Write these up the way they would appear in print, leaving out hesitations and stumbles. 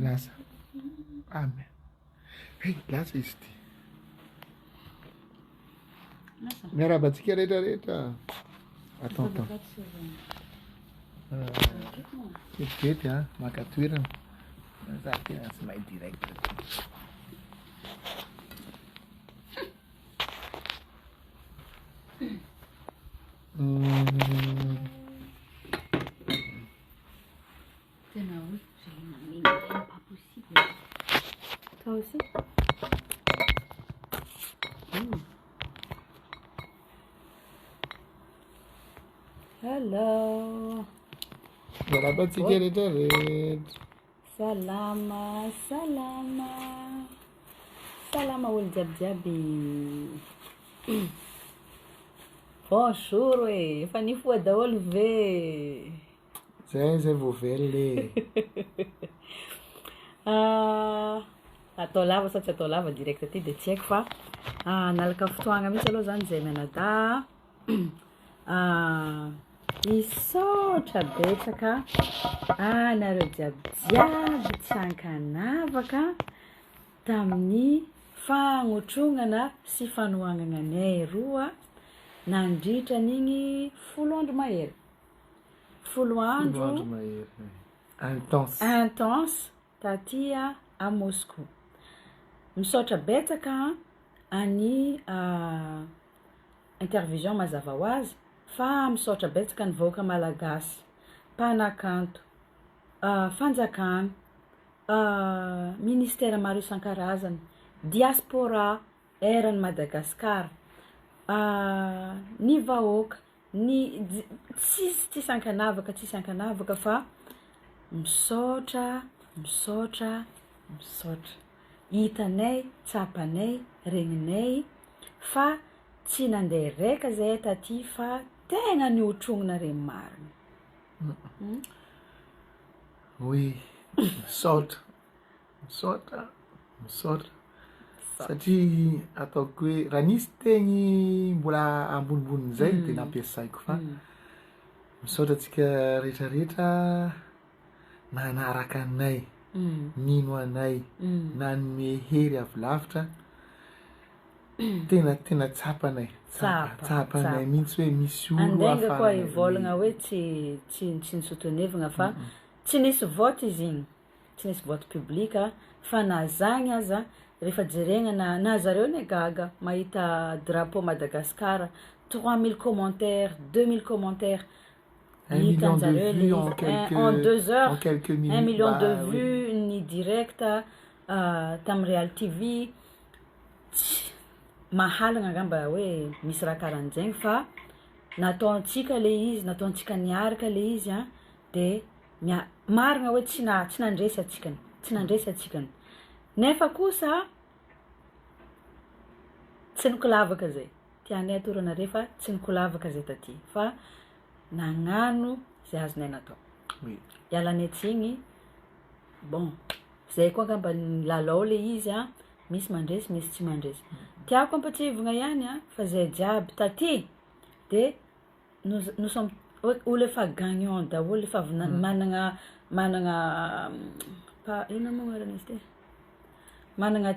lasa. Amen. Hey, lasa izy ty. Miarabantsika rehetrarehetra. Attends. Ketikety maka toerana. Za tena tsy mahay direct. Pas possible. Toi aussi? Hello. Miarabantsika rehetrarehetra. Salama. Salama olo jiabijiaby. Bonjour efa nifoha daholo ve? Zay vao velona atao lava sa tsy atao lava direct aty de tsy haiko fa nalaka fotoagna mihitsy aloha zany zay menada misaotra betsaka nareo jiabijiaby tsy ankanavaka tamin'ny fagnotrognana sy fanohagnana anay roa nandritra n'igny 10 andro mahery. 10 andro mahery. Intense taty à Moscou. Misaotra betsaka any intervision mazava ho azy fa misaotra betsaka ny vahoaka malagasy, mpanakanto, fanjakana, ministera maro isan-karazany, diaspora eran'ny Madagasikara, ny vahoaka, ny tsisy ankanavaka fa misaotra. Hitanay, tsapanay, regninay fa tsy nandeha reka zahay taty fa tena niotrognona re marina. Oui, misaotra. Satria ataoko hoe raha nisy teny mbola ambonimbonizay dia nampiasaiko fa misaotra antsika rehetrarehetra nanaraka anay, nino anay, nanome hery avy lavitra, tena tsapanay mihitsy hoe misy olo andenga koa ivolagna hoe tsy nisotonevagna fa tsy nisy vote izy igny, tsy nisy vote public fa nazagny aza rehefa jeregna na zareo ne gaga mahita drapeau Madagasikara 3000 commentaires, 2000 commentaires. 1 million de vues en 2 heures, en quelques minutes. 1 million de vues ni direct tam Real TV. Mahalagna ngamba hoe misy raha karan'zegny fa nataontsika le izy, nataontsika niaraka le izy de marigna hoe tsy nandresy atsikany. Nefa kosa tsy nikolavaka zay. Tianay atorana refa tsy nikolavaka zay taty fa nagnano zay azonay natao. Oui. Ialanay tsigny. Bon, zay koa ngamba lalao le izy misy mandresy, misy tsy mandresy. Tiako ampatsivagna ihany fa zay jiaby taty de nous sommes olo efa gagnant daholo efa managna pa ino moa aran'izy ty? Managna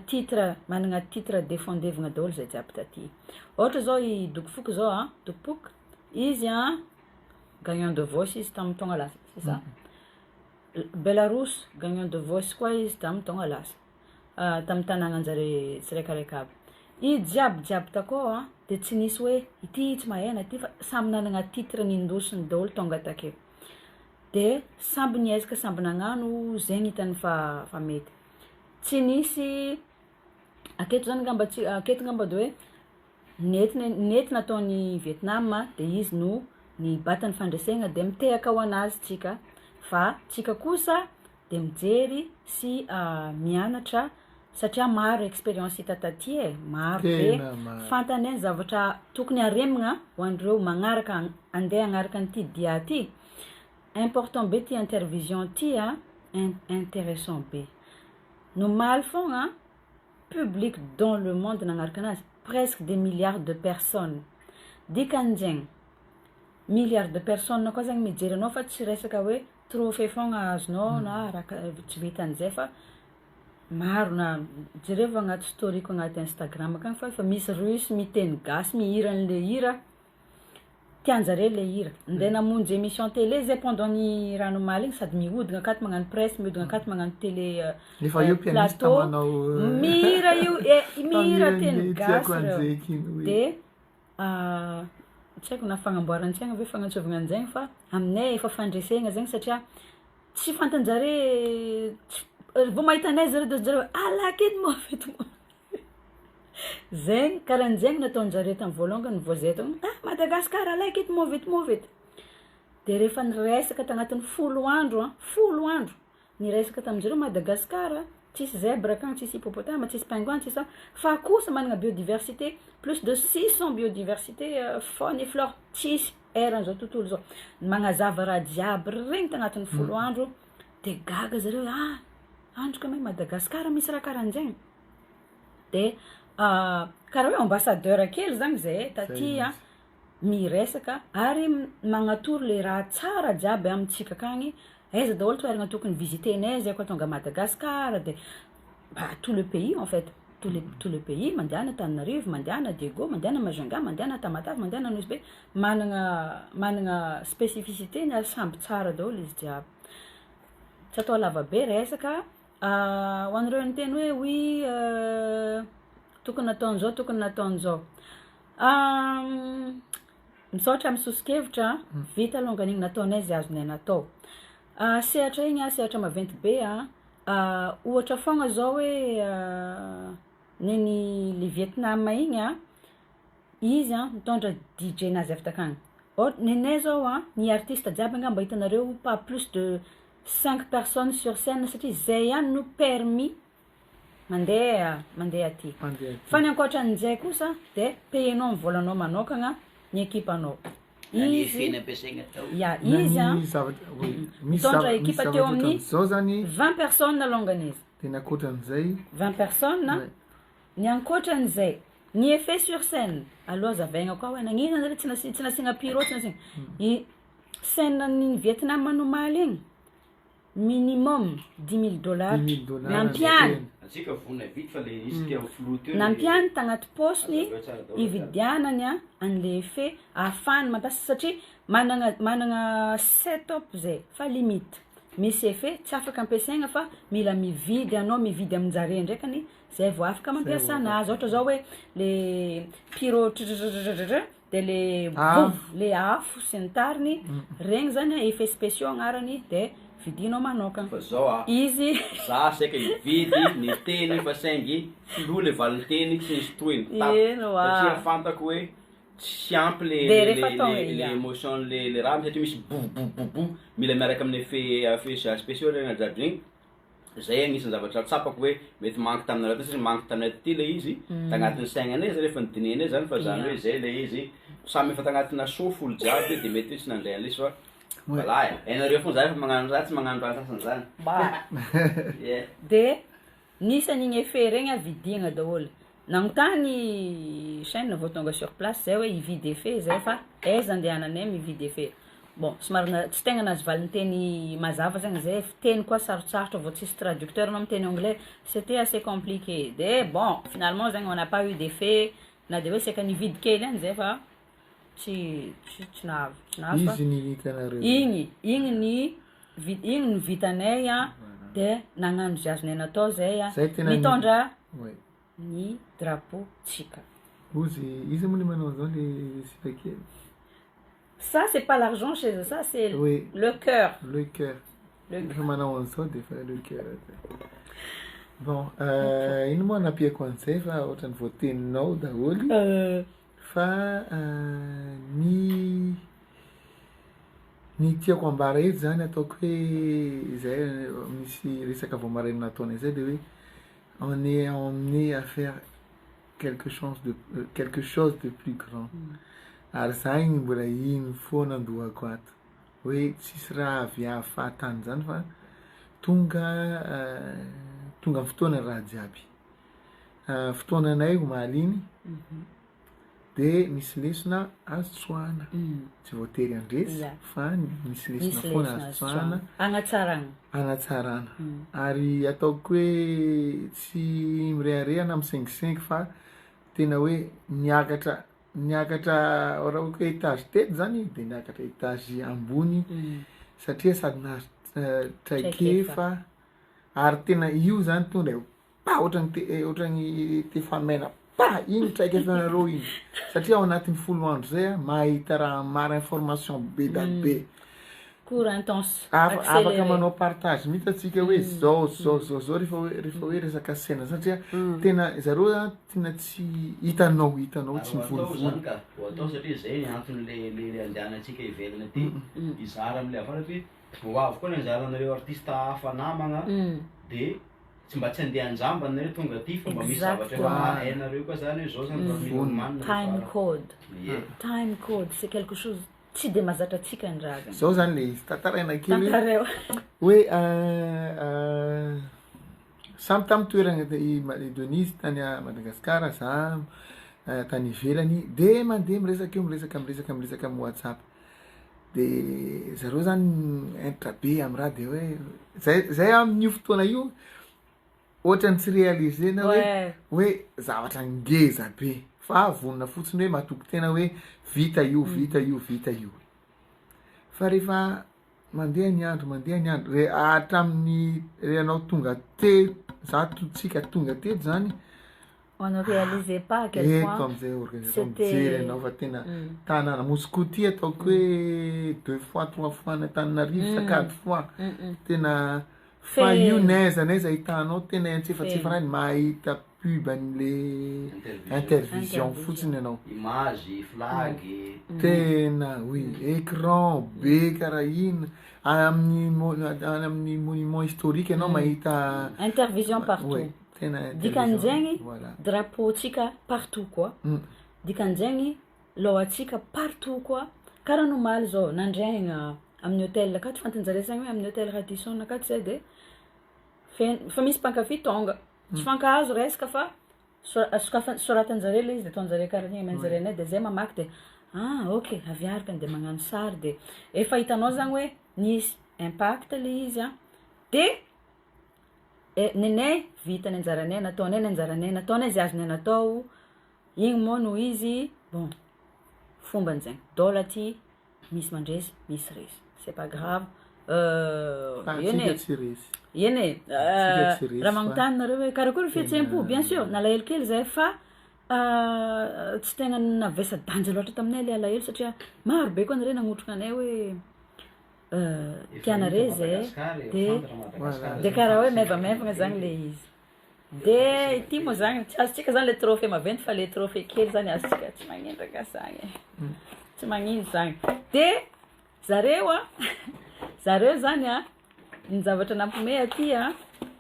titre défendevagna daholo zay jiaby taty. Ohatra zao i Dokofoko zao Dokopoko izy gagnant de voice izy tamin'ny taogna lasa, c'est ça? Belarus gagnant de voice koa izy tamin'ny taogna lasa. Tamin'ny tanàgnanjare tsiraikaraika aby. I jiaby takao de tsy nisy hoe ity tsy mahena ty fa samby nanagna titre nindosiny daholo tonga takeo. De samby niezaka samby nagnano zegny hitany fa mety. Tsy nisy aketo zany ngamba de hoe nety nataon'ny Vietnam de izy no nibatany fandresegna de mitehaka ho anazy tsika fa tsika kosa de mijery sy mianatra satria maro experience hita taty maro be fantanay zavatra tokony aremagna ho andreo magnaraka andeha agnaraka an'ity dia ty. Important be ty intervision ty intéressant be. Normal fogna public dans le monde nagnaraka anazy presque des milliards de personnes. Dikan'zegny milliards de personnes koa zagny mijery anao fa tsy resaka hoe trophée fogna azonao na raha tsy vitan'izay fa maro na jereo agnaty storyko agnaty Instagram akagny fa misy russe miteny gasy mihira an'le hira tianjare le hira andeha namonjy émission télé zay pendant ny ranomaly igny sady mihodigna akato magnano presse mihodigna akato magnano télé plateau mihira io mihira teny gasy reo de tsy haiko na fagnamboaran-tsaigna ve fagnantsovana an'izegny fa aminay efa fandresegna zegny satria tsy fantanjare vao mahita anay zareo de zareo alaky edy mofety zegny karahan'zegny nataon'jareo tamin'ny voalongany voazeto Madagasikara alaiky edy mofety de rehefa niresaka tagnatin'ny 10 andro niresaka tamin'jareo Madagasikara tsisy zèbre akagny tsisy hippopotame tsisy pingouin tsisy fa kosa managna biodiversité plus de 600 biodiversité faune et flore tsisy eran'izao tontolo zao magnazava raha jiaby regny tagnatin'ny 10 andro de gaga zareo andro kamay Madagasikara misy raha karahan'zegny de karaha hoe ambassadeur kely zagny zay taty miresaka ary magnatoro le raha tsara jiaby amintsika akagny aiza daholo toerana tokony visitenay zay koa tonga Madagasikara de tout le pays en fait tout le pays mandiana Tananarivo mandiana Diego mandiana Majunga mandiana Tamatave mandiana Nosbe managna spécificité ny samby tsara daholo izy jiaby tsy atao lava be resaka ho an'ireo niteny hoe oui tokony nataon'izao misaotra misosokevitra vita alongany igny nataonay zay azonay natao sehatra igny sehatra maventy be ohatra fogna zao hoe neny le Vietnam igny izy mitondra DJ nazy avy takagny nenay zao ny artiste jiaby angamba hitanareo pas plus de 5 personnes sur scène satria zay ihany no permis mandeha aty fa ny ankoatran'izay kosa de payenao amin'ny volanao manokagna ny ekipanao izy mitondra ekipa teo amin'ny 20 personnes alongany izy tena ankoatran'izay 20 personnes ny ankoatran'izay ny effet sur scène aloha zavaigna koa hoe nagnina zare tsy nasiagna pyro tsy nasiagna scène ny Vietnam anomaly igny minimum $10,000 nampiany nampiany tagnaty posiny ividianany an'le effet ahafany mampiasa satria managna setup zay fa limite misy effet tsy afaka ampiasaigna fa mila mividy anao mividy aminjare ndraikany zay vao afaka mampiasa anazy ohatra zao hoe le pyro de le afo sy ny tariny regny zany effet spéciaux agnarany de vidinao manokana fa zao izy za saika ividy ny teny fa saingy filoha le valiny teny tsy nisy toiny satria fantako hoe tsy ampy le émotion le raha satria misy boubou mila miaraka amin'ny effet spéciaux regny jiaby regny zay agnisan'ny zavatra tsapako hoe mety manky taminareo ty satria manky taminay ty le izy tagnatin'ny saignaanay zay rehefa nidinenay zany fa zany hoe zay le izy samy efa tagnatina sofo olo jiaby de mety tsy nandray an'le fa voilà hainareo fogna zany fa magnano raha tsy magnano raha sasany zany de nisan'igny effet regny vidiagna daholo nagnontany chaîne vao tonga sur place zay hoe ividy effet zay fa aiza andehananay mividy effet bon somary tsy tegna nazy valiny teny mazava zegny zay teny koa sarotsarotra vao tsisy traducteur anao miteny anglais c'était assez compliqué de bon finalement zegny on n'a pas eu d'effet na de hoe saika nividy kely any zay fa tsy nahazo igny ny vitanay de nagnano zay azonay natao zay mitondra ny drapeau tsika izy moa le manao zao le sipakely ça c'est pas l'argent chez eux ça c'est le cœur manao an'izao de fa le cœur bon ino moa nampiako an'izay fa ohatrany voateninao daholo fa ny tiako ambara eto zany ataoko hoe zay misy resaka vao maraina nataonay zay de hoe on est emmené à faire quelque chose de plus grand ary zany mbola iny foana andohako ato hoe tsisy raha avy ahafatany zany fa tonga fotoana raha jiaby fotoananay omaly iny de de misy lesona azo tsoahana tsy voatery andresy fa misy lesona foana azo tsoahana anatsarana ary ataoko hoe tsy mireharehana amy 5 fa tena hoe niakatra raha hoe étage telo zany de niakatra étage ambony satria sady traikefa ary tena io zany tonga ohatrany tefamena igny traikefanareo igny satria ao anatin'ny 10 andro zay mahita raha maro information be da be afaka manao partage mihitsy atsika hoe zao rehefa hoe resaka sena satria tena zareo tena tsy hitanao tsy mivolovolo atao satria zay antony le andehanantsika ivelany aty izara amle avaratra hoe hoavy koa ny anjaranareo artiste hafa namagna de tsy mba tsy andeha anjamba nareo tonga aty fa mba misy zavatra hainareo koa zany zao zany time code c'est quelque chose tsy de mazatra atsika ny raha zao zany le izy tantaraina kely hoe samy tamy toerana Denise tany Madagasikara za tany ivelany de mandeha miresaka amy WhatsApp de zareo zany entra be amy raha de hoe zay amin'io fotoana io ohatrany tsy réalisena hoe zavatra ngeza be fa vonona fotsiny hoe matoky tena hoe vita io fa rehefa mandeha ny andro re hatramin'ny anao tonga telo tsika tonga telo zany on ne réalisait pas à quel point amizay organisation mijery anao fa tena tanàna Moscouty ataoko hoe 2 fois 3 fois na Tananarivo sa 4 fois tena fa io naiza hitanao tena antsefatsefarany mahita pub an'le intervision fotsiny anao image flag tena oui écran be karaha ino amin'ny monument historique anao mahita intervision partout dikan'zegny drapeau tsika partout koa dikan'zegny lohatsika partout koa karaha nomaly zao nandraigna amin'ny hôtel akato fantanjare zany hoe amin'ny hôtel Radisson akato zay de fa misy mpankafy tonga tsy fankahazo resaka fa soratanjare le izy de ataonjare karaha igny amanjare anay de zay mamaky de ok aviaraka de magnano sary de efa hitanao zany hoe nisy impact le izy de nenay vitany anjaranay nataonay ny anjaranay nataonay zay azonay natao igny moa no izy bon fomban'zay dôla ty misy mandresy misy resy c'est pas grave raha magnontany nareo hoe karakory fihetsempo bien sûr nalahelo kely zay fa tsy tegna navesa-danja loatra taminay le alahelo satria maro be koa nare nagnotrona anay hoe tianare zay de karaha hoe maivamaivagna zany le izy de ity moa zany tsy azotsika zany le trophée maventy fa le trophée kely zany azotsika tsy magnendraka zany tsy magnino zany de zareo zany ny zavatra nampome aty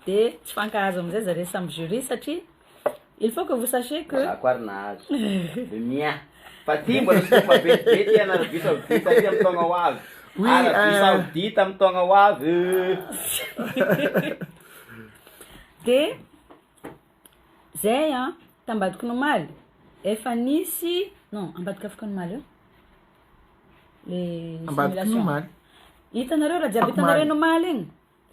de tsy fankahazo amizay zareo samy jury satria il faut que vous sachiez que fa ty mbola tsy maventibety ianareo bisa vita ty amy taogna ho avy bisa dita amy taogna ho avy de zay tambadika nomaly efa nisy non ambadika afaka nomaly le simulation hitanareo raha jiaby hitanareo nomaly igny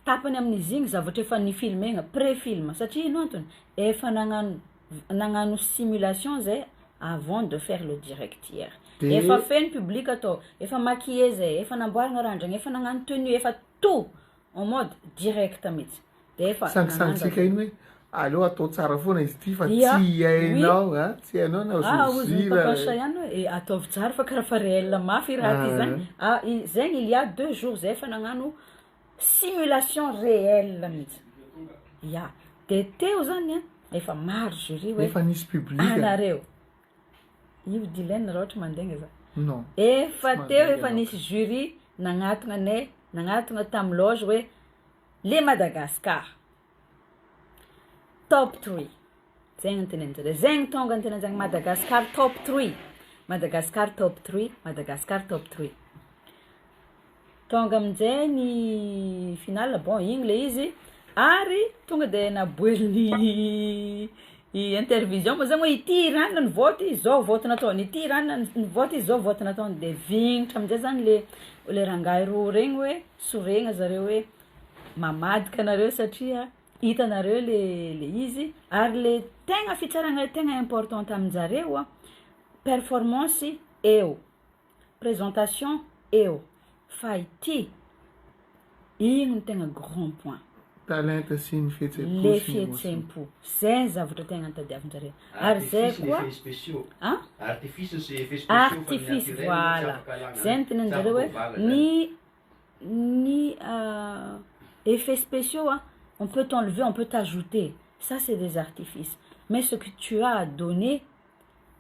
tapany amin'izy igny zavatra efa nifilmegna pré-film satria ino antony efa nagnano simulation zay avant de faire le direct hier efa feno public atao efa maquillé zay efa namboarina randragna efa nagnano tenue efa tout en mode direct mihitsy de efa sangisangisika iny hoe allo atao tsara foana izy ty fa tsy hainao tsy hainao na ozopapasa ihany hoe ataovy tsara fa karaha fa réel mafy raha ty zany zegny il y a 2 jours zay efa nagnano simulation réelle mihitsy de teo zany efa maro jury hoe efa nisy public anareo io dilène raha ohatra mandegna za non efa teo efa nisy jury nagnatogna tamy loge hoe le Madagascar top 3 zegny antenenjare zegny tonga antenenjagny Madagascar top 3 Madagascar top 3 Madagascar top 3 tonga aminjay ny finale bon igny le izy ary tonga de naboeliny I intervision moa zany hoe ity ranona ny vote zao vote nataony, ity ranona ny vote zao vote nataony, de vignitra amizay zany le rangahy roa regny hoe soregna zareo hoe mamadika anareo satria hitanareo le izy, ary le tegna fitsarana tegna importante aminjareo performance eo, présentation eo, fa ity igny no tegna grand point. Talenta sy ny fihetsempo. Le fihetsempo. Zay zavatra tegna tadiavinjareo. Ary zay koa artifice voilà. Zay no teninjareo hoe ni effets spéciaux, on peut t'enlever, on peut t'ajouter. Ça c'est des artifices. Mais ce que tu as à donner,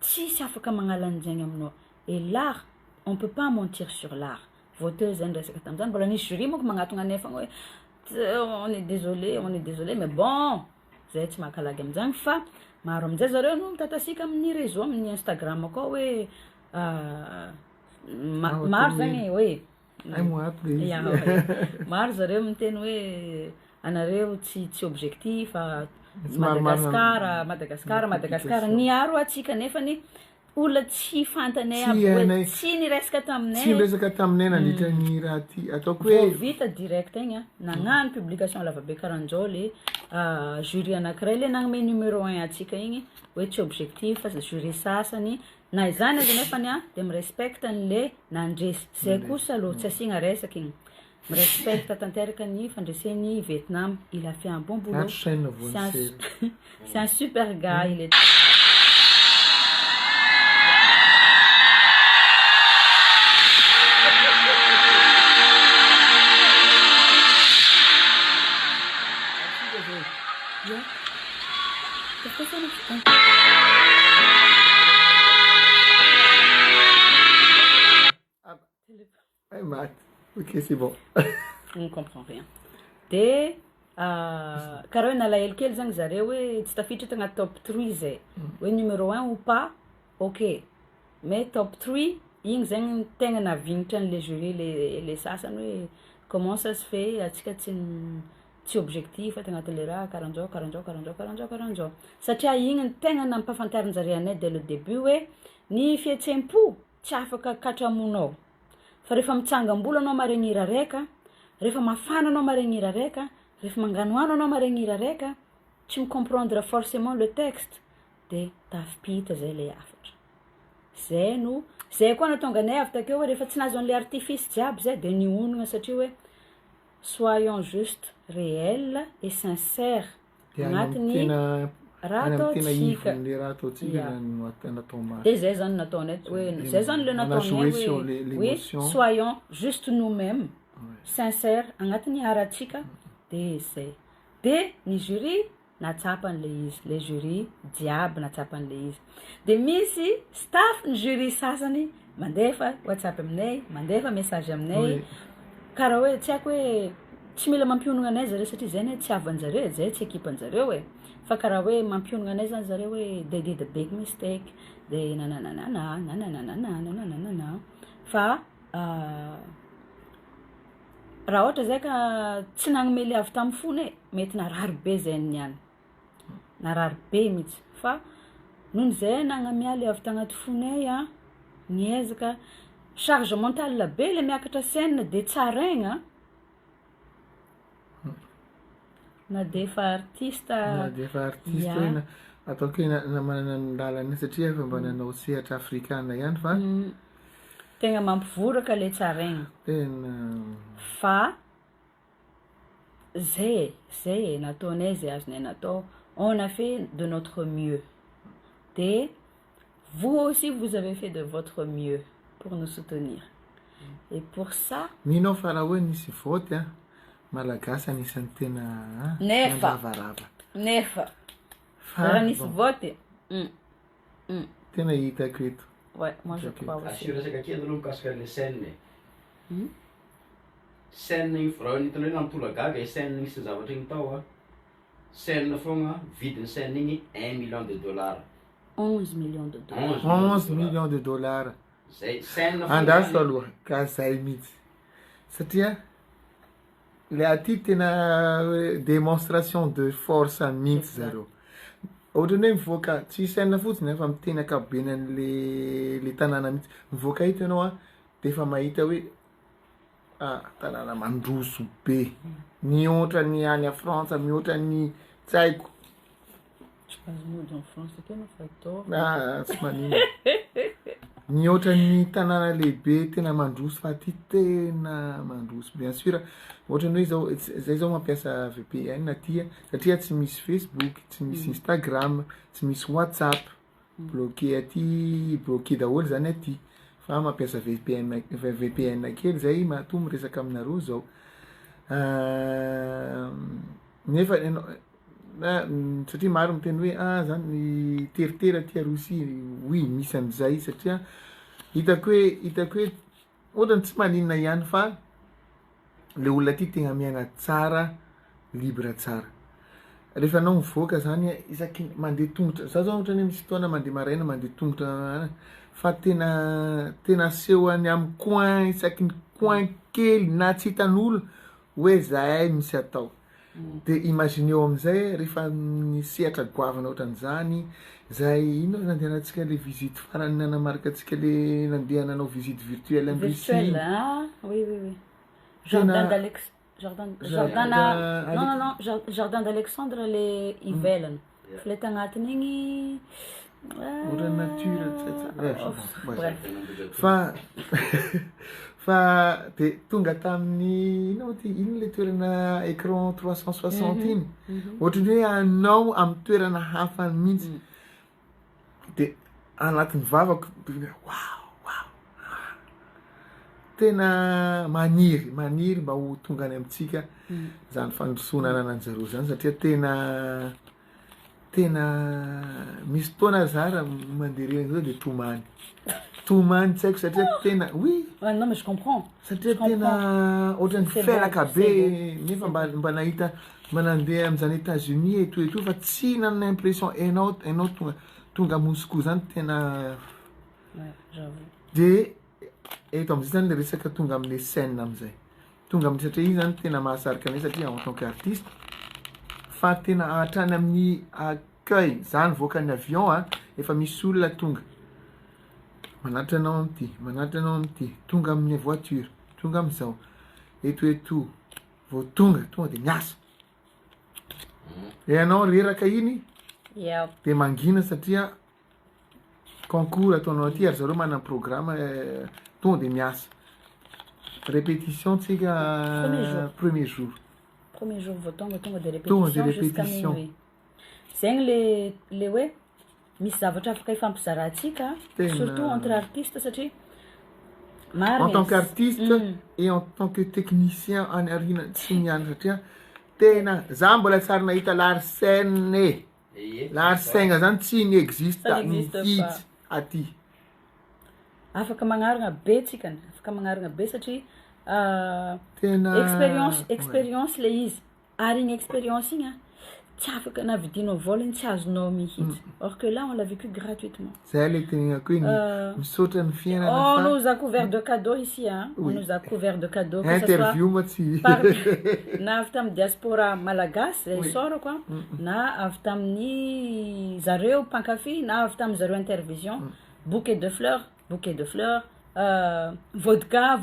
tsisy afaka magnalan'izegny aminao. Et l'art, on peut pas mentir sur l'art. Voteuse zany resaka tamizany, mbola nisy jury moko magnatona nefa hoe on est désolé, mais bon, zay tsy makalagy amizany fa maro amizay zareo no mitatasiaka amin'ny réseau, amin'ny Instagram akao hoe maro zany hoe maro zareo miteny hoe anareo tsy objectif Madagasikara niaro atsika nefany olona tsy fantanay aby tsy niresaka taminay. Tsy niresaka taminay nandritra ny raha ty ataoko hoe vita direct igny nagnano publication lavabe karan'zao le jury anankiray le nagnome numéro 1 atsika igny hoe tsy objectif fa jury sasany na izany azy nefany de mirespecta an'le nandresy. Zay kosa aloha tsy asiagna resaka igny. Mirespecta tanteraka ny fandresen'ny Vietnam. Il a fait un bon boulot. C'est un super gars. Il est ok, c'est bon. On ne comprend rien. De karaha hoe nalahelo kely zany zareo hoe tsy tafiditra tagnaty top 3 zay. Hoe numéro 1 ou pas, ok. Mais top 3, igny zany tegna navignitra an'le jury le sasany hoe comment ça se fait atsika tsy objectif tagnaty le raha karan'zao. Satria igny tegna nampafantarin'jareo anay dès le début hoe ny fihetsempo tsy afaka katramonao. Fa rehefa mitsangam-bola anao maregny hira raika, rehefa mafana anao maregny hira raika, rehefa manganoano anao maregny hira raika, tsy micomprendre forcément le texte, de tafipita zay le afatra. Zay koa natonga anay avy takeo hoe rehefa tsy nahazo an'le artifice jiaby zay de nionogna satria hoe soyons juste réels et sincères agnatiny raha ataotsika. De zay zany nataonay hoe zay zany le nataonay hoe soyons juste nous-mêmes, sincères agnatiny aratsika. De zay. De ny jury natsapan'le izy, le jury jiaby natsapan'le izy. De misy staff ny jury sasany mandefa WhatsApp aminay, mandefa message aminay. Karaha hoe tsy haiko hoe tsy mila mampionogna anay zareo satria zay tsy havan'jareo, zay tsy équipe-njareo hoe. Fa karaha hoe mampionogna anay zany zareo hoe they did a big mistake, de nananana. Fa raha ohatra zay ka tsy nagnome avy tamin'ny fony mety narary be zay niany. Narary be mihitsy. Fa noho zay nagnamia le avy tagnaty fonay niezaka charge mentale be le miakatra scène de tsaraigna. Na defa artiste hoe ataoko hoe manana ny lalany satria efa mba nanao sehatra afrikana ihany fa tegna mampivoraka le tsaraigna. Fa zay nataonay zay azonay natao. On a fait de notre mieux. Et vous aussi, vous avez fait de votre mieux pour nous soutenir. Et pour ça... Mino farawe nisy vote, malagasy anisan'ny tena nefa. Raha nisy vote. Tena hitako eto. Ouais, moi je crois aussi. Assure resaka kely aloha mikasika le scène. Scène igny raha hitanao hoe namitolagaga scène nisy zavatra igny tao scène fogna vidiny scène igny $1 million. 11 millions de dollars. 11 millions de dollars. Zay scène andaso aloha ka zay mihitsy satria le aty tena démonstration de force mihitsy zareo. ohatrany hoe mivoaka tsy saina fotsiny fa miteny ankapobeny an'le tanàna mihitsy mivoaka hita ianao a de efa mahita hoe tanàna mandroso be mihoatra ny any a Frantsa mihoatra ny tsy haiko tsy manino mihoatra ny tanàna lehibe tena mandroso fa ty tena mandroso bien sûr ohatrany hoe zay zao mampiasa VPN aty satria tsy misy Facebook tsy misy Instagram tsy misy WhatsApp bloqué aty bloqué daholo zany aty fa mampiasa VPN kely zay mahatonga miresaka aminareo zao nefa satria maro miteny hoe zany teritery aty a Rosia oui misy an'izay satria hitako hoe ohatrany tsy maninona ihany fa le olona aty tegna miaina tsara libre tsara rehefa anao mivoaka zany isaky mandeha tongotra za zao ohatrany misy fotoana mandeha maraina mandeha tongotra fa tena sehony amin'ny coin isaky ny coin kely na tsy hitan'olo hoe zahay misy atao de imagineo amizay rehefa nisehatra goavana ohatran'izany zay ino nandehanantsika le visite farany nanamarika atsika le nandeha nanao visite virtuelle en Russie oui Jardin d'Alexandre le ivelany flety agnatiny igny ora nature fa de tonga tamin'ny ino le toerana écran 360 iny ohatrany hoe anao amin'ny toerana hafa mihitsy de anatin'ny vavako tena maniry mba ho tonga any amitsika zany fandrosoana anananjareo zany satria tena misy fotoana zara mandeha regny zao de tomany tsy haiko satria tena oui non mais je comprends satria tena ohatrany felaka be nefa mba nahita mba nandeha amin'izany États-Unis etoeto fa tsy nanana impression enao tonga Moscou zany tena de eto am'izay zany le resaka tonga am'le scène am'izay tonga amin'ny satria izy zany tena mahasarika anay satria en tant qu'artiste fa tena hatrany amin'ny accueil zany voakan'ny avion efa misy olona tonga manatitra anao am'ty tonga amin'ny voiture tonga am'izao etoeto vao tonga de miasa e anao reraka iny de mangina satria concours ataonao aty ary zareo manana programme tonga de miasa répétition tsika premier jour vao tonga de répétition jusqu'à minuit zegny le hoe misy zavatra afaka ifampizarantsika surtout entre artistes satria en tant qu'artiste et en tant que technicien any arina tsy miany satria tena za mbola tsara nahita larsen zany tsy ny existe mihitsy aty afaka magnarana be satria tena expérience le izy ary igny expérience igny tsy afaka navidinao vola igny tsy azonao mihitsy or que là on l'a vécu gratuitement zay le tenegnako hoe misaotra ny fiainana on nous a couvert de cadeaux ici on nous a couvert de cadeaux interview ma tsy na avy tamin'ny diaspora malagasy zay sorako na avy tamin'ny zareo mpankafy na avy tamin'ny zareo intervision bouquet de fleurs vodka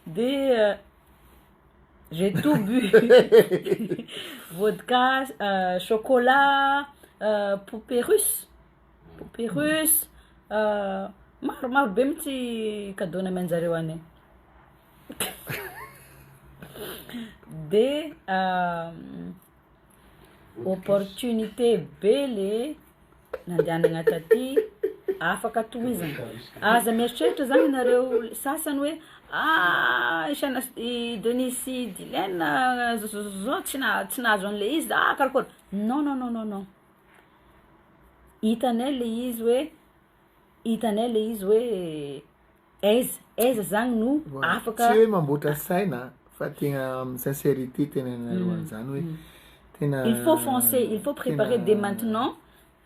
de j'ai tout bu vodka chocolat poupée russe maro be mihitsy cadeau namenjareo anay de opportunité be le nandehanagna taty afaka tohizana aza mieritreritra zany nareo sasany hoe isana Denisy Dilena zao tsy nahazo an'le izy karakory non hitanay le izy hoe aiza zany no afaka tsy hoe mamboatra saina fa tena sincérité tena nareo an'izany hoe tena il faut foncer il faut préparer dès maintenant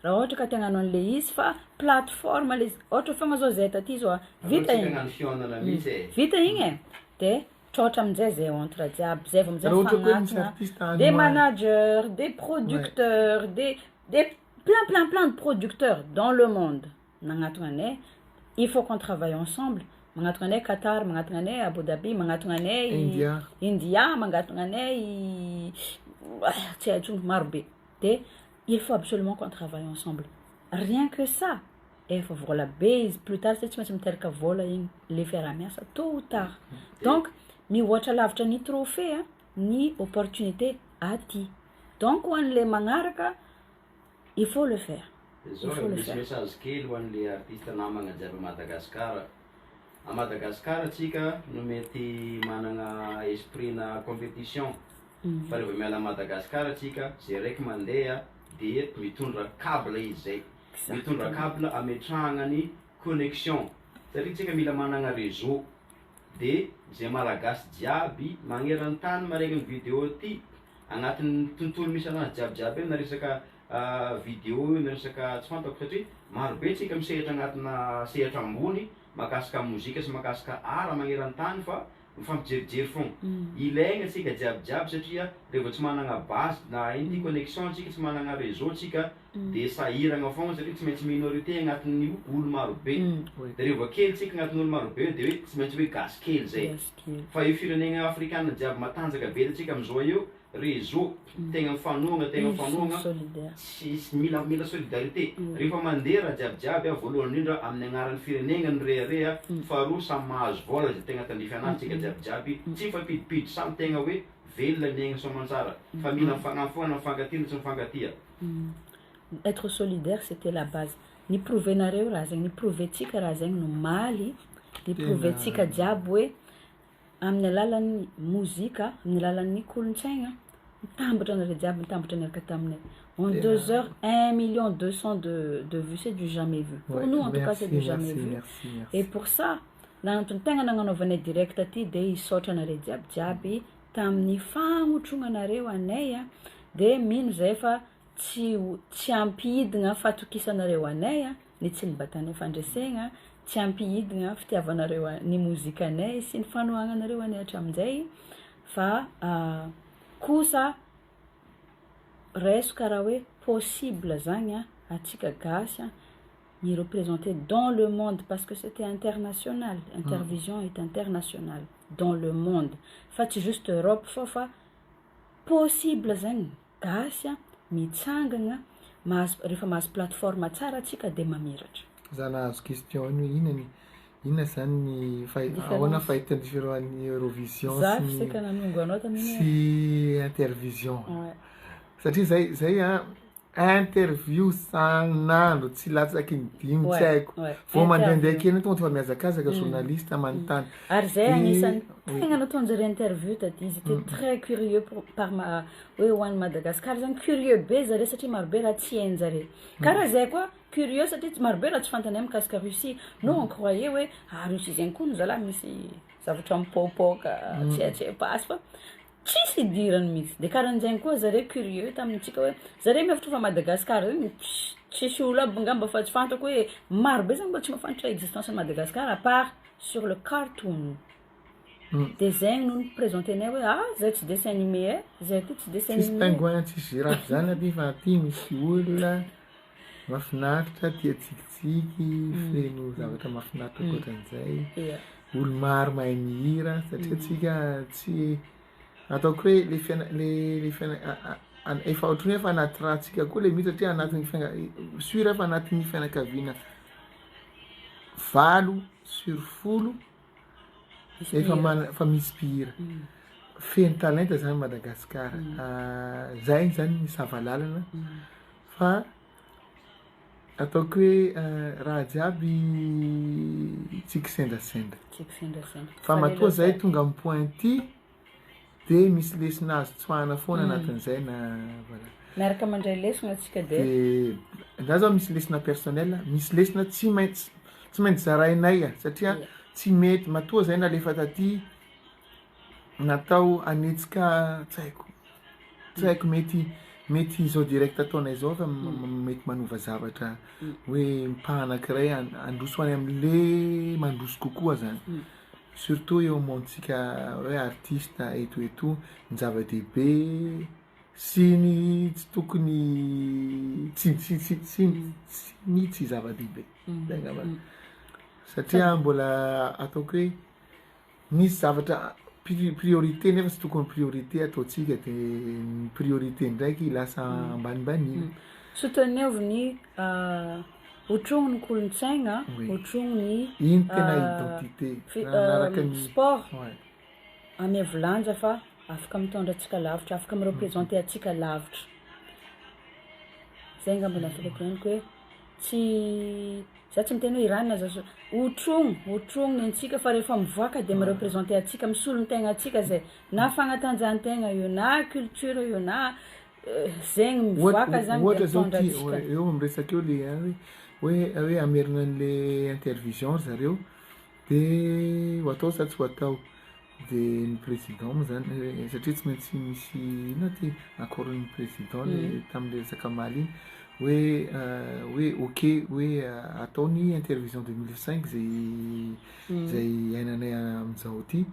raha ohatra ka tegna anao an'le izy fa plateforme le ohatra fogna zao zay taty zao vita igny de trôhatra amin'izay zay entre jiaby zay vao amin'izay fagnatona des managers des producteurs des plein de producteurs dans le monde. Il faut qu'on travaille ensemble. Mangatongane Qatar, mangatongane Abu Dhabi, mangatongane India, mangatongane Marbe. Il faut absolument qu'on travaille ensemble. Rien que ça. Et il faut voir la base. Plus tard, c'est que tu vas les faire à ça tôt ou tard. Donc, ni watch lavitra ni trophée, ni opportunité à ti. Donc, on les mangaraka, il faut le faire. Il faut le faire. Message kely ho an'le artiste namagna jiaby Madagasikara. A Madagasikara atsika no mety manana esprit na compétition. Fa rehefa miala Madagasikara atsika, zay raiky mandeha dia mitondra câble izy zay. Mitondra câble ametrahana ny connexion. Satria tsika mila manana réseau. Dia zay malagasy jiaby magneran-tany maregny vidéo ty agnatin'ny tontolo misy anazy jiaby na resaka vidéo na resaka tsy fantako satria maro be tsika misehatra agnatina sehatra ambony makasika mozika sy makasika art magneran-tany fa mifampijerijery fogna. Ilaigna tsika jiaby satria rehefa tsy manana base na iny connexion tsika tsy manana réseau tsika dia sahiragna fogna satria tsy maintsy minorité agnatin'ny olo maro be. Dia rehefa kely tsika agnatin'ny olo maro be dia hoe tsy maintsy hoe gasy kely zay. Fa io firenena afrikana jiaby matanjaka be atsika amin'izao eo réseau tegna mifanohagna tsy mila solidarité. Rehefa mandeha raha jiaby voalohany indrindra amin'ny agnaran'ny firenena ny rehareha, faharoa samy mahazo vola zay tegna tandrify anazy tsika jiaby tsy mifampidipiditra samy tegna hoe velona miaigna soamantsara fa mila mifagnampy mifankatia tsy mifankatia. Être solidaire, c'était la base. Ni prouver nareo raha zegny, ni prouver tsika raha zegny no maly, ni prouver tsika jiaby hoe amin'ny alalan'ny mozika, amin'ny alalan'ny kolontsaigna, mitambatra nareo jiaby, mitambatra nareo taminay. En 2 heures, 1,2 million de vues, c'est du jamais vu. Pour nous, en tout cas, c'est du jamais vu. Et pour ça, nanantony tegna nagnanaovanay direct aty dia hisaotra nareo jiaby tamin'ny fagnotrona nareo anay dia mino zay fa tsy ampidina fatokisanareo anay ny tsy nibatanay fandresegna, tsy ampidina fitiavanareo ny mozika anay sy ny fanohagnanareo anay hatramin'izay fa kosa raiso karaha hoe possible zagny atsika gasy ni représenter dans le monde parce que c'était international. Intervision est internationale dans le monde. Fa tsy juste Europe fa possible zagny gasy mitsangana rehefa mahazo plateforme tsara atsika dia mamiratra. Za nahazo question io inona zany ahoana fahitany firoan'ny Eurovision sy intervision. Satria zay interview sanandro tsy latsaky ny 5 tsy haiko vao mandehandeha kely tonga fa mihazakazaka journaliste manontany ary zay anisan'ny tegna nataonjare interview taty izy étaient très curieux par hoe ho an'ny Madagasikara zany curieux be zare satria marobe raha tsy hainjare karaha zay koa curieux satria marobe raha tsy fantanay mikasika Russie. Nous on croyait hoe Russie zegny koa no zalahy misy zavatra mipopoka tsy pasy fa tsisy idirany mihitsy. Dia karahan'izay koa zare curieux tamintsika hoe zare mihafatra fa Madagasikara zany tsisy olo aby ngamba fa tsy fantako hoe maro be zany mbola tsy mahafantatra existence Madagasikara à part sur le cartoon. Dia zegny no présentenay hoe zay tsy dessin animé zay ty tsy dessin animé. Tsisy pingouin tsisy girafe zany aby fa aty misy olona mahafinaritra tia tsikitsiky feno zavatra mahafinaritra ohatran'izay. Olo maro mahay mihira satria tsika tsy ataoko hoe le efa ohatrany efa anaty rahantsika koa le mihitsy satria anatin'ny suira fa anatin'ny fianakaviana 8/10 efa misy mpihira feno talenta zany Madagasikara. Zay zany misavalalana fa ataoko hoe raha jiaby tsika sendrasendra fa matoa zay tonga amin'ny pointy dia misy lesona azo tsoahana foana anatin'izay na voilà. Miaraka mandray lesona atsika dia za zao misy lesona personnel, misy lesona tsy maintsy zarainay satria tsy mety matoa zay nalefa taty natao anetsika tsy haiko mety izao direct ataonay zao fa mety manova zavatra hoe mpahanankiray androso any amin'le mandroso kokoa zany. Surtout eo montsika hoe artiste eto ny zava-dehibe sy ny tsy tokony tsy mihitsy zava-dehibe satria mbola ataoko hoe misy zavatra priorité nefa tsy tokony priorité ataotsika de ny priorité ndraiky lasa ambanimbany soutenir ny otrogno ny kolontsaigna otrogno ny iny tena identité nanaraka ny sport amy volanja fa afaka mitondra atsika lavitra afaka mireprésenter atsika lavitra zay ngamba afaka teneniko hoe tsy za tsy miteny hoe iranina za otrogno ny antsika fa rehefa mivoaka de mireprésenter atsika misolo ny tegna atsika zay na fagnatanjahantegna io na culture io na zegny mivoaka zany de mitondra atsika eo miresaka eo le hoe amerina an'le intervision zareo de ho atao sa tsy ho atao de ny président moa zany satria tsy maintsy misy ino ty accord ny président le tam'le resaka maly iny hoe ok hoe ataony intervision 2005 zay ainanay am'izao ty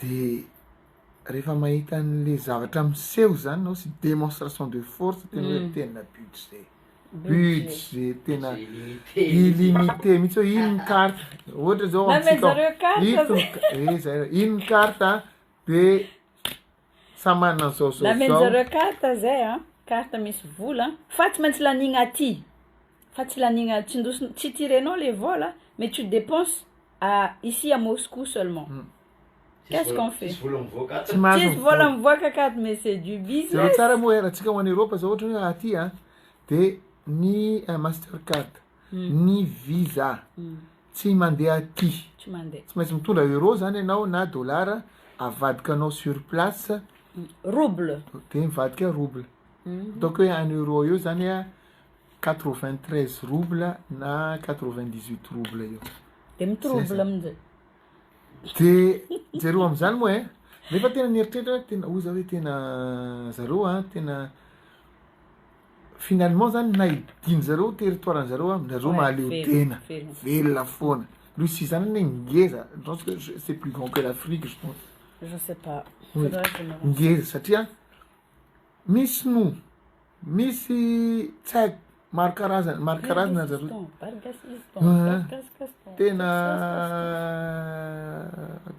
de rehefa mahita an'le zavatra miseho zany anao sy démonstration de force tena hoe tena budget tena illimité mihitsy hoe ino ny carte ohatra zao ino ny carte de samana zao namenjareo carte zay carte misy vola fa tsy maintsy lanigna aty fa tsy lanigna tsy ndosy tsy tirenao les vols mais tu dépenses ici à Moscou seulement qu'est-ce qu'on fait tsisy vola mivoaka carte mais c'est du business tsara moa ratsika ho any Europe zao ohatra hoe aty de ny Mastercard ny Visa tsy mandeha aty tsy maintsy mitondra euro zany ianao na dollar avadikanao sur place rouble de mivadika rouble donc hoe un euro io zany 93 rouble na 98 rouble io de mitrouble amizay de zareo am'zany moa nefa tena nieritreritra tena oza hoe tena zareo tena finalement zany na idiny zareo territoire zareo zareo mahaleo tena velona foana Russie zany ne ngeza je pense que c'est plus grand que l'Afrique je pense je sais pas ngeza satria misy tsai maro karazana zareo tena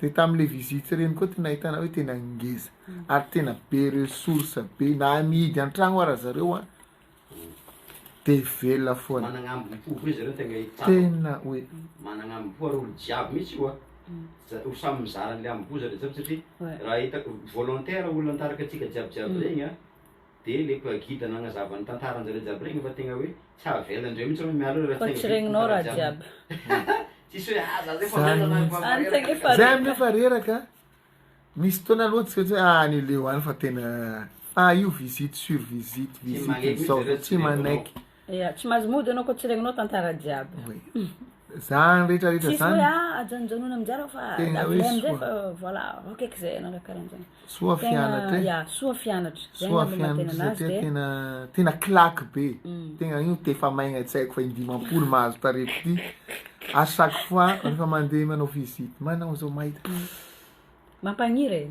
de tam'le visite reny koa tena ahitana hoe tena ngeza ary tena be ressource be na amidy antragno ara zareo de velona foana managna ambimpo izy zareo tegna tena hoe managna ambimpo ary olo jiaby mihitsy io ho samy mizara an'le ambimpo zareo jiaby satria raha hitako volontaire olona antaraka atsika jiabijiaby regny de le guide nagnazava ny tantaranjareo jiaby regny fa tegna hoe tsy avelandreo mihitsy hoe mialo fa tsy regninao raha jiaby tsisy hoe zay amin'efa reraka misy fotoana aloha tsy hoe ny leo any fa tena io visite sur visite zao tsy manaiky tsy mahazo mody anao koa tsy regninao tantara jiaby zany rehetrarehetra zany ajanonjanona amizareo fa amizay fa voilà akaiky zay anao karahan'zany soa fianatra soa fianatra satria tena claque be tegna io tefa maigna tsy haiko fa indimapolo mahazo tareky ty à chaque fois rehefa mandeha manao visite manao zao mahita mampagniry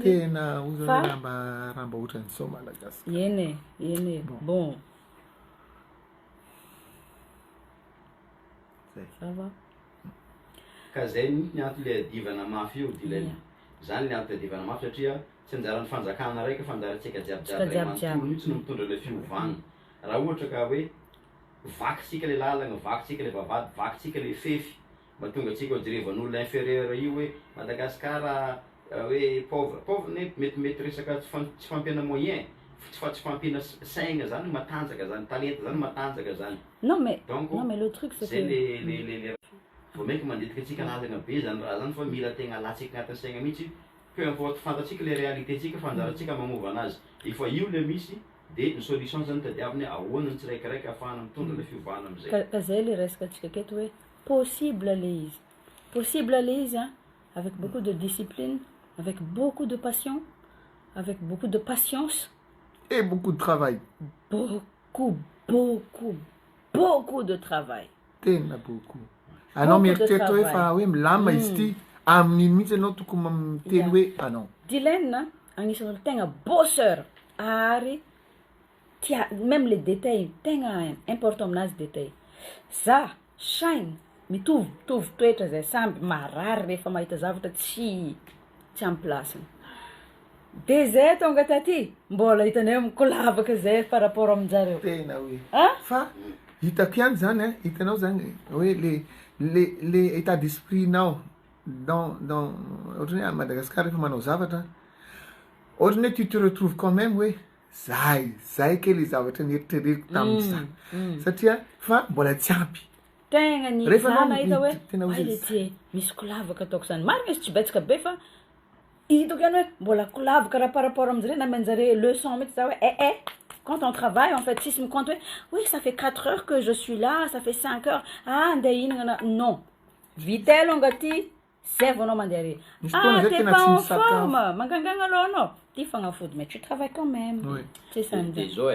tena oza raha mba ohatran'izao malagasy eny bon ça va ka zay ny antony le divana mafy io dilany zany le antony divana mafy satria tsy anjaran'ny fanjakana raiky fanjaratsika jiabijiaby ray manontolo mihitsy no mitondra le fiovana raha ohatra ka hoe vakitsika le lalagna vakitsika le vavady vakitsika le fefy mba tonga atsika direvan'olona inférieur io hoe Madagasikara hoe pauvre mety resaka tsy fampiana moyen tsy fampiana saigna zany matanjaka zany talenta zany matanjaka zany non mais le truc c'est que vao maiky manditika atsika lalagna be zany raha zany fa mila tegna alatsika agnatin'ny saigna mihitsy peu importe fantatsika le réalité tsika fanjaratsika magnova anazy efa io le misy de ny solution zany tadiaviny ahoana ny tsiraikiraiky ahafahana mitondra le fiovana amizay ka zay le resaka atsika aketo hoe possible le izy avec beaucoup de discipline avec beaucoup de passion avec beaucoup de patience et beaucoup de travail beaucoup de travail tena beaucoup anao mieritreritra hoe fa hoe milama izy ty amin'iny mihitsy anao tokony miteny hoe anao Dylan agnisan'olo tegna bosseur ary tia même les détails tegna important aminazy détail za saigny mitovy toetra zay samby marary rehefa mahita zavatra tsy amin'ny plasiny de zay tonga taty mbola hitanay mikolavaka zay par rapport aminjareo tena hoe fa hitako ihany zany hitanao zany hoe le état d'esprit nao dans ohatrany à Madagascar rehefa manao zavatra ohatrany hoe tu te retrouves quand même hoe zay ke le zavatra nieritreretiko tamin'izany satria fa mbola tsy ampy tegna ny zana hita hoe le ty misy kolavaka ataoko zany marina izy tsy betsaka be fa hitako ihany hoe mbola kolavaka raha par rapport amin'zare na manjare leçon mety za hoe quand on travaille en fait si me compte oui ça fait 4 heures que je suis là ça fait 5 heures andeha hihinagna non vita longa ty zay vao anao mandeha re t'es pas en forme mangangagna aloha anao ty fagnafody mais tu travailles quand même c'est ça de zao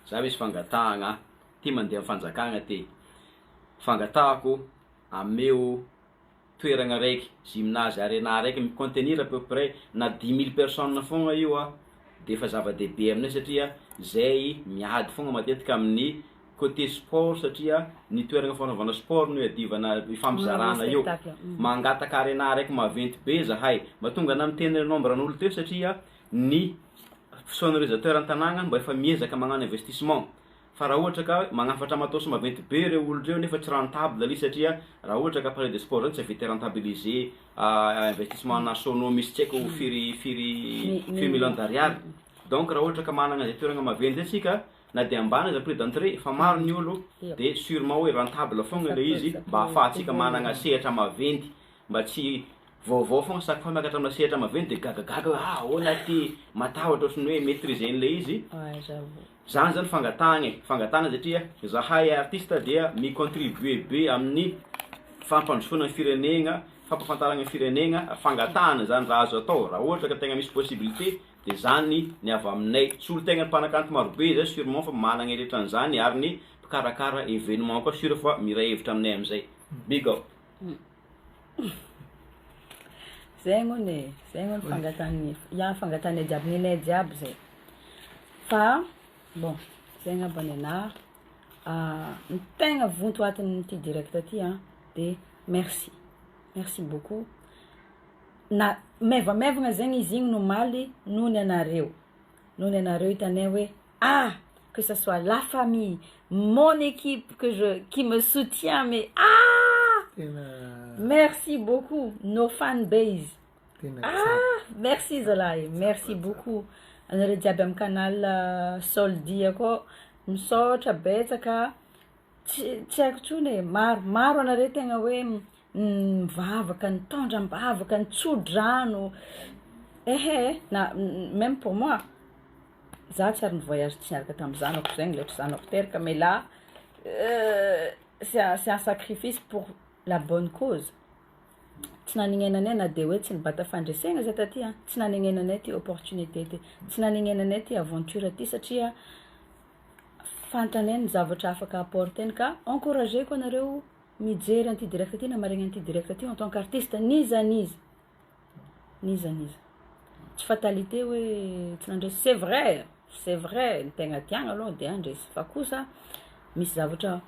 za misy fangatahagna ty mandeha fanjakagna ty fangatahako ameo toeragna raiky gymnase arena raiky micontenir à peu près na 10 000 personnes fogna io de fa zava-dehibe aminay satria zay miady fogna matetika amin'ny côté sport satria ny toeragna fanaovana sport no adivana ifambizarana io mangataka arena raiky maventy be zahay mba tonga na miteny nombre n'olo teo satria ny sonorisateur an-tanàgna mba efa miezaka magnano investissement fa raha ohatra ka magnafatra matosy maventy be reo olo reo nefa tsy rentable li satria raha ohatra ka palais de sport zany tsy avete rentabiliser investissement nationaux misy tsy haiko firy millions d'ariary donc raha ohatra ka managna zay toeragna maventy atsika na de ambany za prix d'entrée fa maro ny olo de sûrement hoe rentable fogna le izy mba ahafahantsika managna sehatra maventy mba tsy vaovao fogna saky fa miakatra amina sehatra maventy de gagagaga hoe ahoana ty matahotra ohatrany hoe maîtriser an'le izy zany zany fangatahagna satria zahay artiste dia micontribuer be amin'ny fampandrosoana ny firenegna fampafantaragna ny firenegna fangatahana zany raha azo atao raha ohatra ka tegna misy possibilité de zany ny avy aminay tsy olo tegna mpanakanto marobe zay sûrement fa managna eretran'izany ary ny mpikarakara événement koa sûre fa miray hevitra aminay am'izay big up zay ngone fangatahany fangatahany jiaby ninay jiaby zay fa bon zay ngamba nena ny tegna vonto atin'ity direct aty de merci beaucoup na mevamevagna zegny izy igny no maly nony anareo hitanay hoe que ce soit la famille mon équipe qui me soutient mais merci beaucoup nos fan base merci zalahy merci beaucoup anare jiaby amin'ny canal soldia koa misaotra betsaka tsy haiko tsony maro anare tegna hoe mivavaka nitondra mivavaka nitsodrano na même pour moi za tsy ary nivoyage tsy niaraka tamin'ny zanako zegny letra zanako teraka mais là c'est un sacrifice pour la bonne cause tsy naninenanay na de hoe tsy nibata fandresegna zay taty tsy naninenanay ty opportunité ty tsy naninenanay ty aventure ty satria fantanay ny zavatra afaka apporteny ka encourager ko anareo mijery anty direct ty na maregny anty direct ty en tant qu'artiste niza tsy fatalité hoe tsy nandresy c'est vrai ny tegna tiagna aloha de andresy fa kosa misy zavatra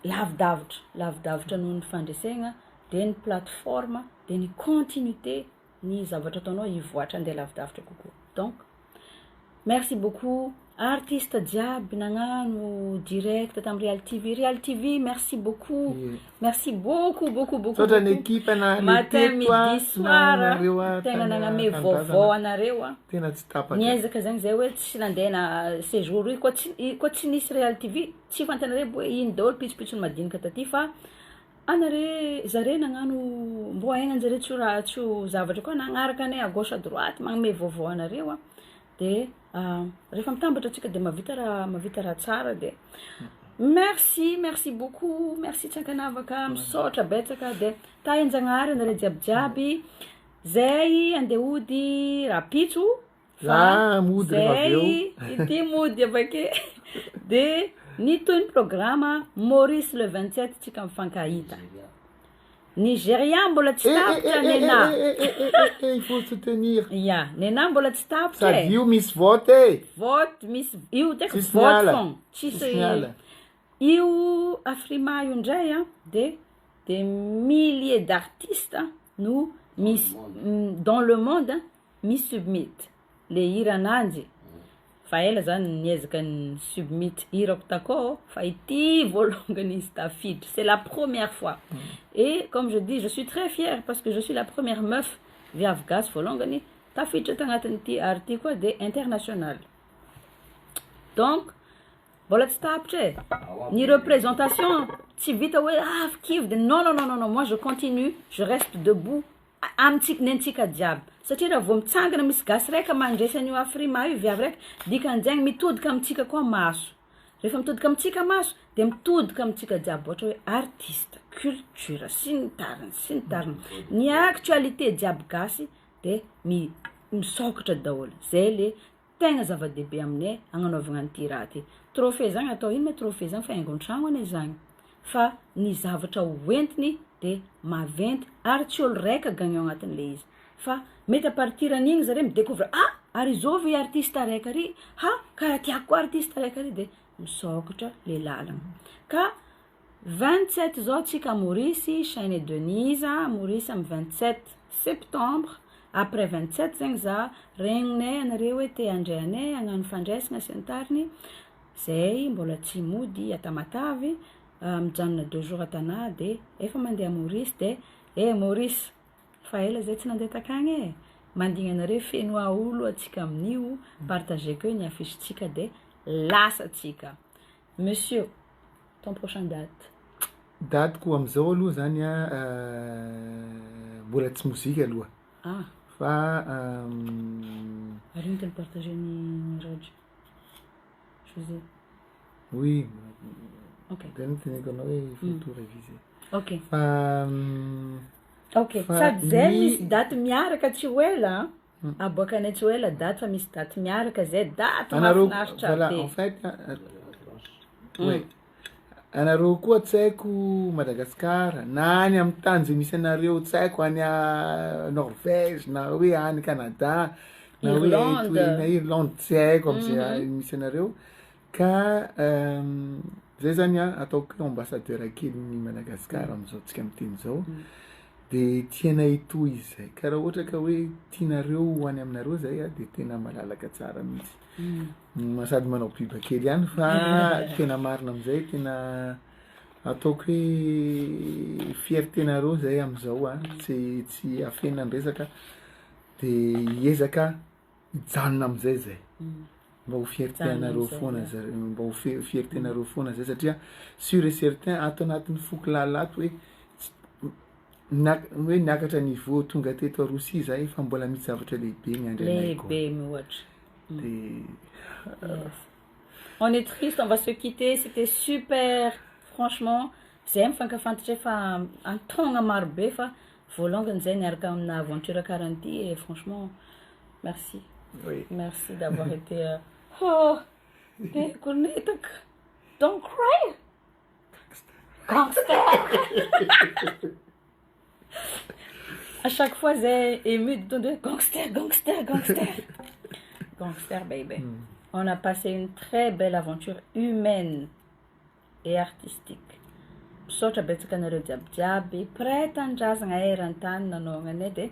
lavidavitra noho ny fandresegna de ny plateforme de ny continuité ny zavatra ataonao hivoatra andeha lavidavitra kokoa donc merci beaucoup artiste jiaby nagnano direct tam Real TV merci beaucoup Tota n'équipe matin midi soir tegna nagname vaovao anareo tena tsy tapaka niezaka zegny zay hoe tsy nandeha na séjour io koa tsy nisy Real TV tsy fantanare hoe ino daholo pitsopitsony madinika taty fa anare zare nagnano mbo aignanjare tsyo zavatra koa nagnaraka anay à gauche à droite magname vaovao anareo de rehefa mitambatra atsika de mavita raha tsara de merci beaucoup merci tsakanavaka misaotra betsaka de ta enjagnary anare jiaby zay andeha ody rapitso zay ity mody avake de ny toy ny programme Maurice le 27 tsika mifankahita Nigeria mbola tsy tapitra nena. Il faut se tenir. Ya, nena mbola tsy tapitra. Sady io misy vote. Vote misy io tek vote fon. Tsisy io Afrima io ndray des milliers d'artistes no miss dans le monde miss submit le hirananjy. Fa ela zany niezaka ny submit hirako takao fa ity volongany izy tafiditra. C'est la première fois. Et comme je dis, je suis très fière parce que je suis la première meuf viavy gasy volongany tafiditra tagnatin'ity arty koa de international. Donc voilà tsy tapitra ni représentation tsy vita hoe kivy de non, moi je continue, je reste debout amitsika nentsika jiaby satria raha vao mitsangana misy gasy raika mandresy an'io Afrima io viavy raika dikan'izagny mitodika amitsika koa maso. Rehefa mitodika amitsika maso de mitodika amitsika jiaby ohatra hoe artiste, culture, sy ny tariny. Ny actualité jiaby gasy de misokatra daholo. Zay le tegna zava-dehibe aminay agnanaovagna an'ity raha ty. Trophée zagny atao ino ma trophée zagny fa haingon-tragno ane zagny. Fa ny zavatra hoentiny de maventy ary tsy olo raika gagnant agnatin'le izy. Fa mety à partir an'igny zareo midécouvre ary zao ve artiste raika ry, karaha tiako koa artiste raika ry de misokatra le lalagna. Ka 27 zao tsika Maurice, Chaine et Denise, Maurice am 27 septembre. Après 27 zegny za regninay anareo hoe te andray anay hagnano fandraisana sy ny tariny. Zay mbola tsy mody Atamatavy mijanona 2 jours atana de efa mandeha Maurice de Maurice fa ela zay tsy nandeha takagny mandigny anareo fenoa olo atsika amin'io partager que ny affiche-tsika de lasa tsika. Monsieur, ton prochain date ko amizao aloha zany mbola tsy mozika aloha. Fa Arino tena partager ny radio. Oui. Ok. Il faut tout réviser. Ok. Ok. Sady zay misy date miaraka tsy ho ela. Aboakanay tsy ho ela date fa misy date miaraka zay date mahafinaritra be. En fait, oui. Anareo koa tsy haiko Madagasikara na any amin'ny tany zay misy anareo tsy haiko any Norvège na hoe any Canada na hoe na Irlande tsy haiko amizay misy anareo ka zay zany ataoko hoe ambassadeur kelin'ny Madagasikara amizao tsika miteny zao de tianay itoy izy zay ka raha ohatra ka hoe tianareo any aminareo zay de tena malalaka tsara mihitsy. Sady manao biba kely ihany fa tena marina amizay tena ataoko hoe fiertenareo zay amizao tsy afena ny resaka de hiezaka hijanona amizay zay mba ho fiertenareo foana zareo mba ho fiertenareo foana zay satria sûr et certain ato anatin'ny foky lalato hoe niakatra niveau tonga teto a Rosia zay fa mbola misy zavatra lehibe miandranayko. On est triste, on va se quitter. C'était super, franchement. Zay mifankafantatra fa antogna maro be fa volongany zay niaraka amina aventure karanty et franchement merci. Oui. Merci d'avoir été cornetaka. Don't cry. Gangster. À chaque fois j'ai ému de gangster. Gangster baby. On a passé une très belle aventure humaine et artistique. Sotra betsaka anareo jiaby prête andrazagna eran-tany nanaognany de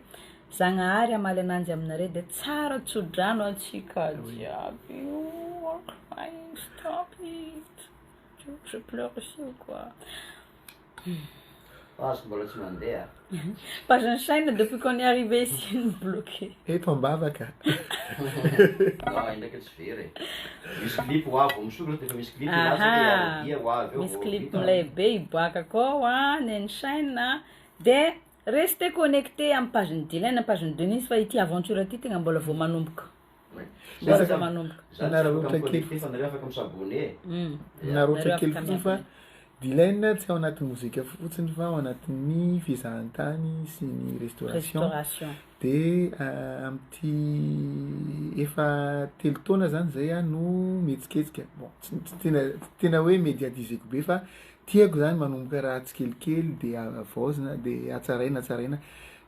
Zagnahary amaly ananjy aminareo de tsara tsodrano atsika jiaby. Oh, crying, stop it. Je pleure aussi ou quoi? Mbola tsy mandeha. Page Chaine depuis qu'on est arrivé ici bloqué. Eto ambavaka. Non, indraiky tsy very. Misy clip ho avy misokatra efa misy clip lasa dia ho avy eo. Misy clip lehibe iboaka koa neny Chaine de restez connecté amin'ny page ny Dylan, page ny Denise fa ity aventure ity tegna mbola vao manomboka. Mbola vao manomboka. Nareo kely fanareo afaka misabone. Nareo kely fotsiny fa Dylan tsy ao anatin'ny mozika fotsiny fa ao anatin'ny fizahantany sy ny restauration. De amty efa 3 taona zany zay no mihetsiketsika. Bon, tena hoe médiatiseko be fa tiako zany manomboka raha tsikelikely de avaozina de atsaraina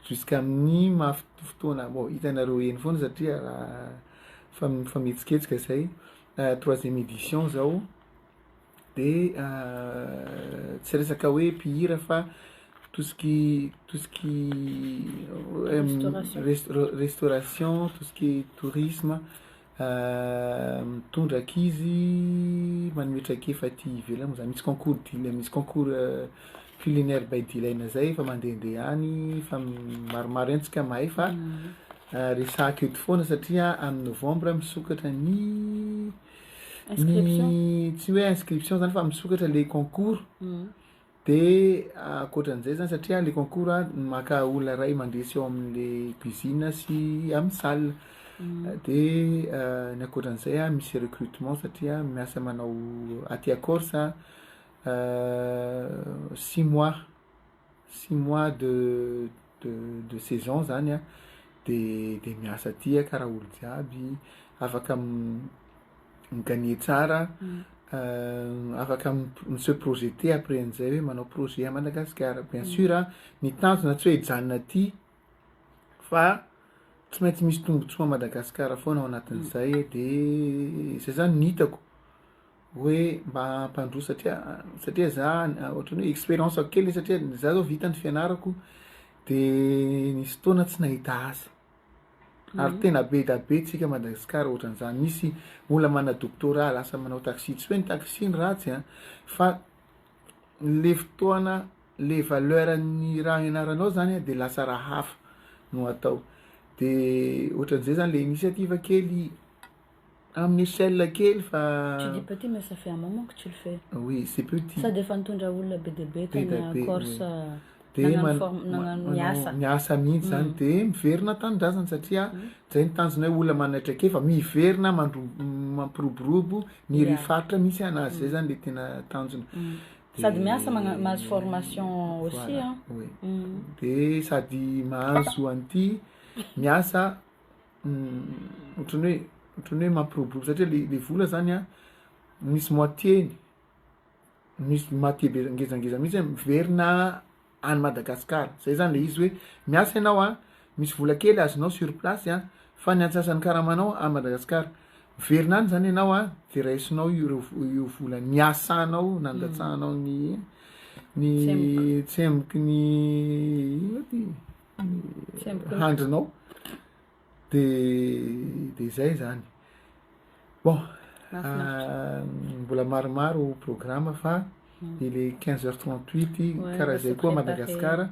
jusqu'amin'ny mahafotoana bon hitanareo eny foana satria raha fa mihetsiketsika zay 3e édition zao de tsy resaka hoe mpihira fa tout ce qui restauration, tout ce qui est tourisme, mitondra ankizy manometraka efaty ivelany zany misy concours culinaire baidilaina zay fa mandehandeha any fa maromaro entsika mahay fa resaka eto foana satria amin'ny novembre misokatra ny tsy hoe inscription zany fa misokatra le concours de akoatran'izay zany satria le concours maka olona ray mandresy eo amin'le cuisine sy amin'ny salle de ny akoatran'izay misy recrutement satria miasa manao aty Corse 6 mois de saison zany de miasa aty karaha olo jiaby afaka migagner tsara afaka se projeter après an'izay hoe manao projet à Madagascar bien sûr ny tanjona tsy hoe hijanona aty fa tsy maintsy misy tombotsoa à Madagascar foana ao anatin'izay de zay zany nitako hoe mba hampandroa satria za ohatrany hoe expérience kely satria za zao vita ny fianarako de nisy fotoana tsy nahita asa ary tena be da be tsika Madagascar ohatran'izany misy olona mana doctorat lasa manao taxi tsy hoe ny taxi ny ratsy fa le fotoana le valeur ny raha ianaranao zany de lasa raha hafa no atao de ohatran'izay zany le initiative kely amin'ny échelle kely fa tu dis petit mais ça fait un moment que tu le fais. Oui, c'est petit. Ça défend tondra olona be de be tany Corse miasa mihitsy zany de miverina tanindrazana satria zay ny tanjona hoe olona manaitra ke fa miverina mampiroborobo ny rifaritra misy anazy zay zany le tena tanjona sady miasa mahazo formation aussi oui de sady mahazo anty miasa ohatrany hoe mampiroborobo satria le vola zany misy moitié be ngezangeza mihitsy miverina any Madagascar zay zany le izy hoe miasa ianao misy vola kely azonao sur place fa ny antsasany karamanao à Madagascar miverina any zany ianao de raisinao io vola niasanao nandatsahanao ny tsemboky ny handrinao de zay zany bon mbola maromaro programme fa il est 15h38 karaha zay koa Madagascar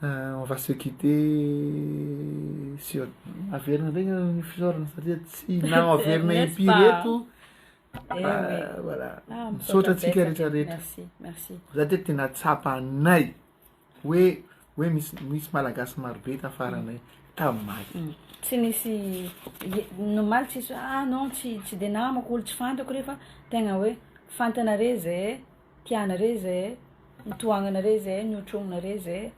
on va se quitter sur averina regny ny fisorana satria tsy na averina impireto voilà misaotratsika rehetrarehetra za te tena tsapa anay hoe misy malagasy marobe tafaranay tamaty tsy nisy normal tsisy non tsy de namako olo tsy fantako rehefa tegna hoe fantanare zay tianare zay nitoagnanare zay niotrognonare zay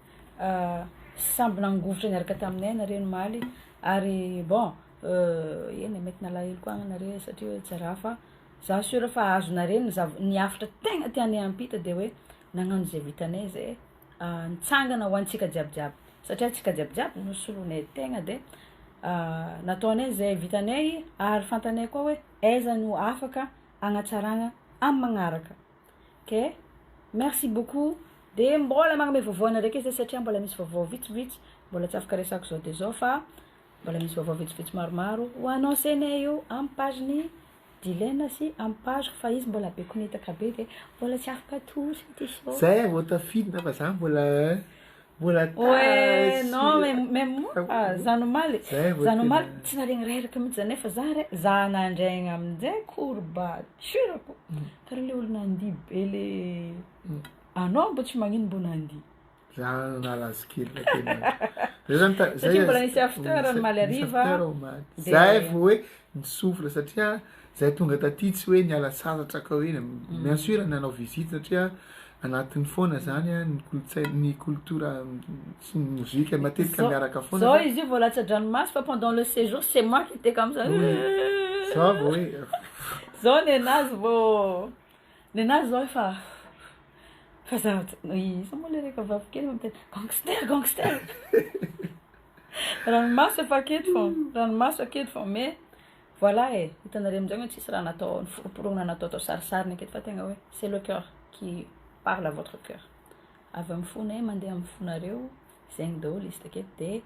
samby nangovotra niaraka taminay nare nomaly ary bon eny mety nalahelo koa agnanare satria hoe tsy raha fa za sura fa azonare niafatra tegna tiany ampita de hoe nagnano zay vitanay zay nitsangana ho antsika jiabijiaby satria tsika jiabijiaby no solonay tegna de nataonay zay vitanay ary fantanay koa hoe aiza no afaka agnatsaragna amin'ny magnaraka ok merci beaucoup de mbola magname vaovao ndraiky zay satria mbola misy vaovao vitsivitsy mbola tsy afaka resako zao de zao fa mbola misy vaovao vitsivitsy maromaro ho annoncenay io amin'ny pageny Dilena sy amin'ny page fa izy mbola be konetaka be de mbola tsy afaka tosy ty sao zay vao tafidina fa za mbola ouais non mais moi zanomaly tsy naregny reraka mihitsy zany nefa za nandraigna amin'izay courbaturako karaha le olo nandihy be le anao mbo tsy magnino mbo nandihy za nalazy kely satria mbola nisy after maly ariva zay vao hoe nisofla satria zay tonga taty tsy hoe niala sasatra ka hoe bien sûr nanao visite satria anatin'ny foana zany ny culture sy ny mozika matetika miaraka foana zao izy io vao latsa-dranomasy fa pendant le séjour c'est moi qui étais comme ça zao vao hoe zao nenazy zao efa fa za iza moa le reka vavikely miteny gangster ranomaso efa aketo fô mais voilà hitanareo amizay hoe tsisy raha natao niforoporoana natao sarisariny aketo fa tegna hoe c'est le cœur qui parle à votre cœur avy amin'ny fona mandeha amin'ny fonareo zegny daholo izy taketo de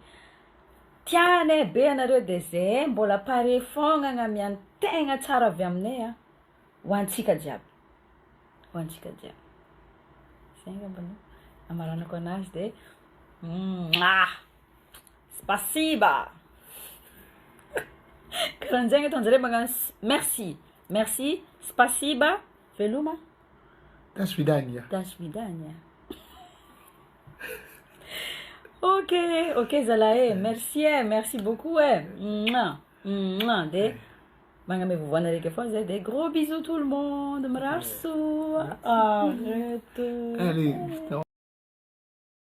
tiane be anareo de zay mbola pare fogna agnamiany tegna tsara avy aminay hoantsika jiaby zegny ambany amaranako anazy de spasiba karahan'zegny ataonjare magnano merci spasiba veloma da swidania ok zala merci beaucoup de magname vovoana raiky fô zay de gros bisous tout le monde mirary soa arrête